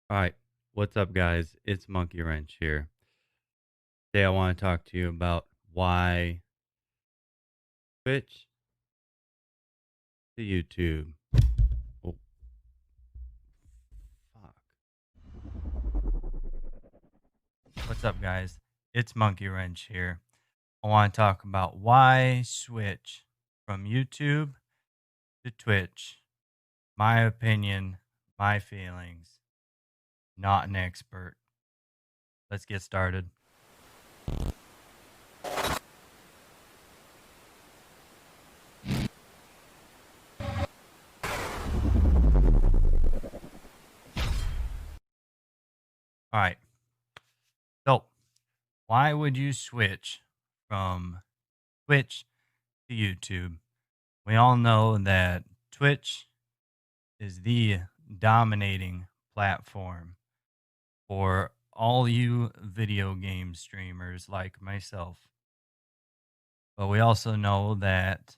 All right. What's up, guys? It's Monkeywrench here. Today, I want to talk to you about why Twitch to YouTube. Oh, fuck. What's up, guys? It's Monkeywrench here. I want to talk about why switch from YouTube to Twitch. My opinion, my feelings, not an expert. Let's get started. All right. So, why would you switch from Twitch to YouTube? We all know that Twitch is the dominating platform for all you video game streamers like myself. But we also know that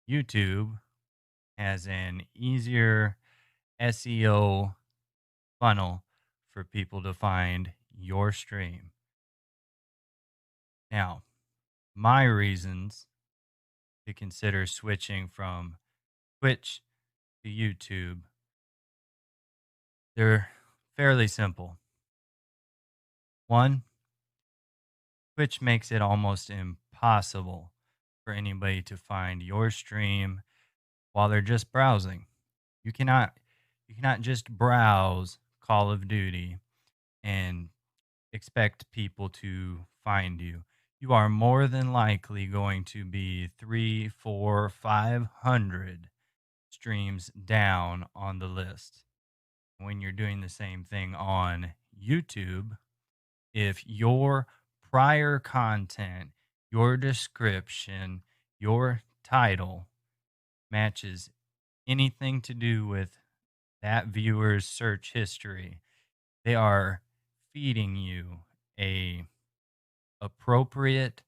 YouTube has an easier SEO funnel for people to find your stream. Now, my reasons to consider switching from Twitch to YouTube, they're fairly simple. One, Twitch makes it almost impossible for anybody to find your stream while they're just browsing. You cannot you cannot just browse Call of Duty and expect people to find you. You are more than likely going to be 3, 4, 500 streams down on the list. When you're doing the same thing on YouTube, if your prior content, your description, your title matches anything to do with that viewer's search history, they are feeding you a appropriate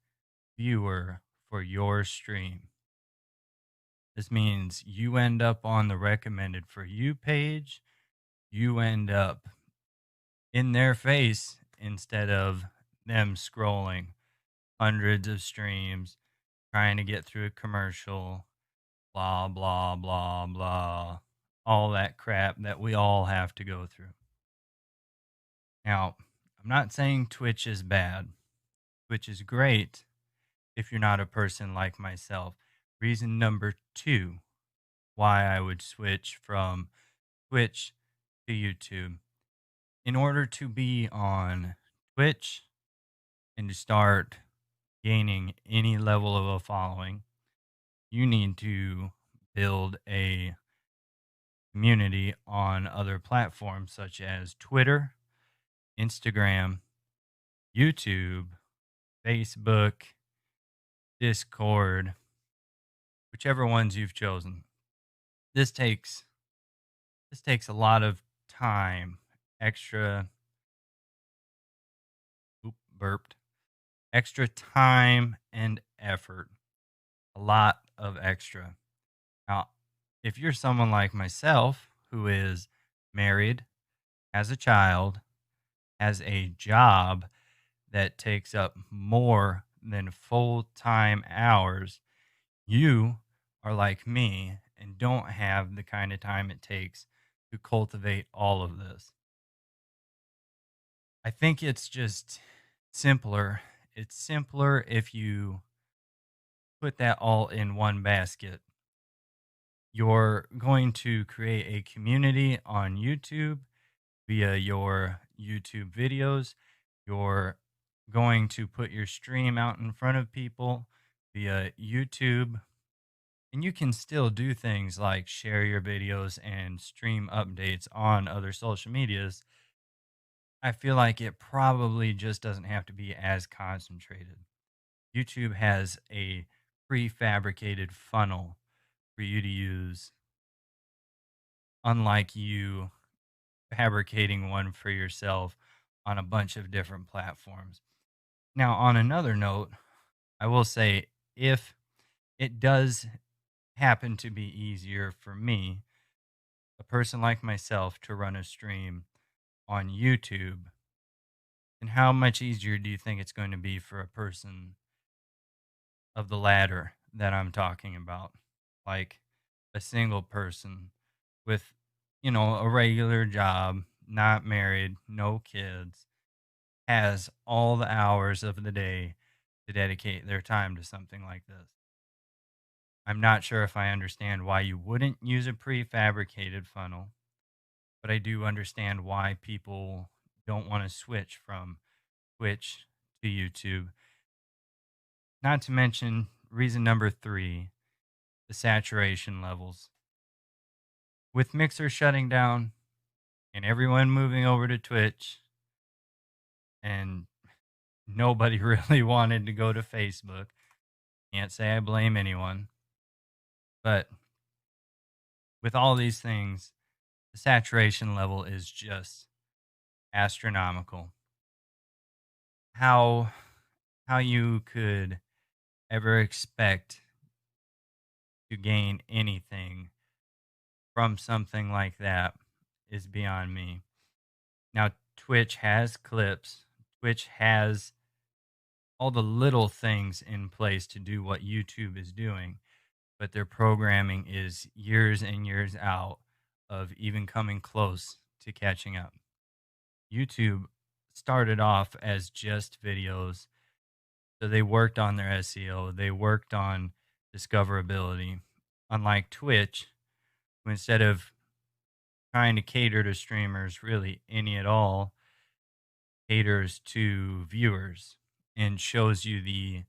viewer for your stream. This means you end up on the recommended for you page. You end up in their face instead of them scrolling hundreds of streams trying to get through a commercial, blah, blah, blah, blah, all that crap that we all have to go through. Now, I'm not saying Twitch is bad. Twitch is great if you're not a person like myself. Reason number two why I would switch from Twitch to YouTube. In order to be on Twitch and to start gaining any level of a following, you need to build a community on other platforms such as Twitter, Instagram, YouTube, Facebook, Discord, whichever ones you've chosen. This takes a lot of time, extra burped, extra time and effort. A lot of extra. Now, if you're someone like myself who is married, has a child, has a job that takes up more than full time hours, you are like me and don't have the kind of time it takes to cultivate all of this. I think it's just simpler. It's simpler if you put that all in one basket. You're going to create a community on YouTube via your YouTube videos. You're going to put your stream out in front of people via YouTube. And you can still do things like share your videos and stream updates on other social medias. I feel like it probably just doesn't have to be as concentrated. YouTube has a prefabricated funnel for you to use, unlike you fabricating one for yourself on a bunch of different platforms. Now, on another note, I will say if it does happen to be easier for me, a person like myself, to run a stream on YouTube, then how much easier do you think it's going to be for a person of the latter that I'm talking about? Like a single person with, a regular job, not married, no kids, has all the hours of the day to dedicate their time to something like this. I'm not sure if I understand why you wouldn't use a prefabricated funnel, but I do understand why people don't want to switch from Twitch to YouTube. Not to mention reason number three, the saturation levels. With Mixer shutting down and everyone moving over to Twitch, and nobody really wanted to go to Facebook, can't say I blame anyone. But with all these things, the saturation level is just astronomical. How how you could ever expect to gain anything from something like that is beyond me. Now, Twitch has clips. Twitch has all the little things in place to do what YouTube is doing, but their programming is years and years out of even coming close to catching up. YouTube started off as just videos, so they worked on their SEO, they worked on discoverability. Unlike Twitch, who instead of trying to cater to streamers really any at all, caters to viewers and shows you the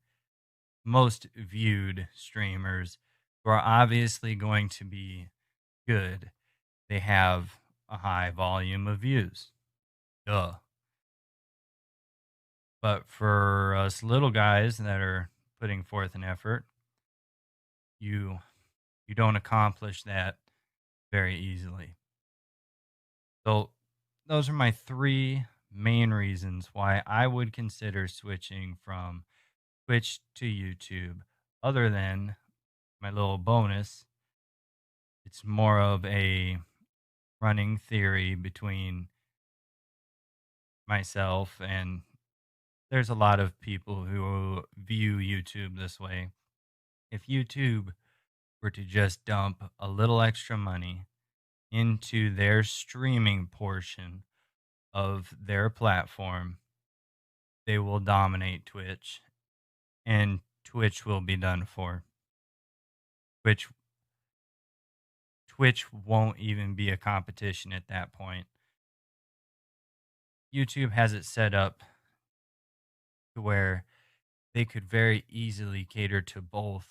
most viewed streamers who are obviously going to be good. They have a high volume of views. Duh. But for us little guys that are putting forth an effort, you you don't accomplish that very easily. So those are my three main reasons why I would consider switching from Twitch to YouTube. Other than my little bonus, it's more of a running theory between myself and there's a lot of people who view YouTube this way. If YouTube were to just dump a little extra money into their streaming portion of their platform, they will dominate Twitch and Twitch will be done for. Twitch Twitch won't even be a competition at that point. YouTube has it set up to where they could very easily cater to both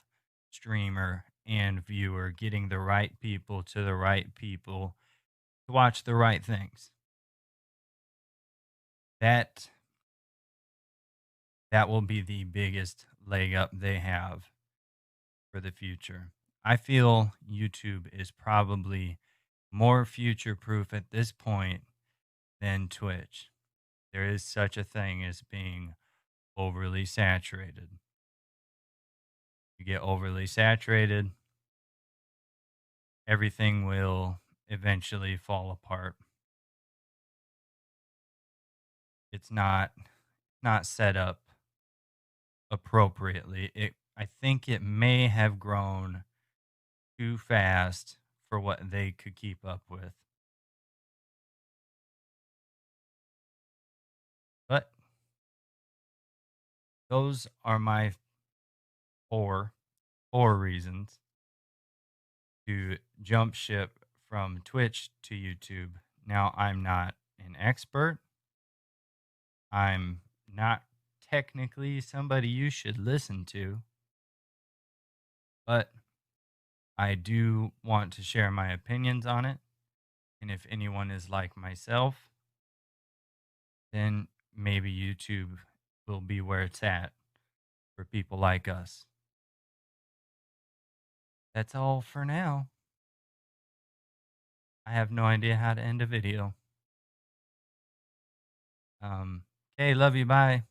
streamer and viewer, getting the right people to the right people to watch the right things. That that will be the biggest leg up they have for the future. I feel YouTube is probably more future proof at this point than Twitch. There is such a thing as being overly saturated. You get overly saturated, everything will eventually fall apart. It's not set up appropriately. I think it may have grown too fast for what they could keep up with. But those are my four four reasons to jump ship from Twitch to YouTube. Now, I'm not an expert. I'm not technically somebody you should listen to, but I do want to share my opinions on it. And if anyone is like myself, then maybe YouTube will be where it's at for people like us. That's all for now. I have no idea how to end a video. Okay, love you. Bye.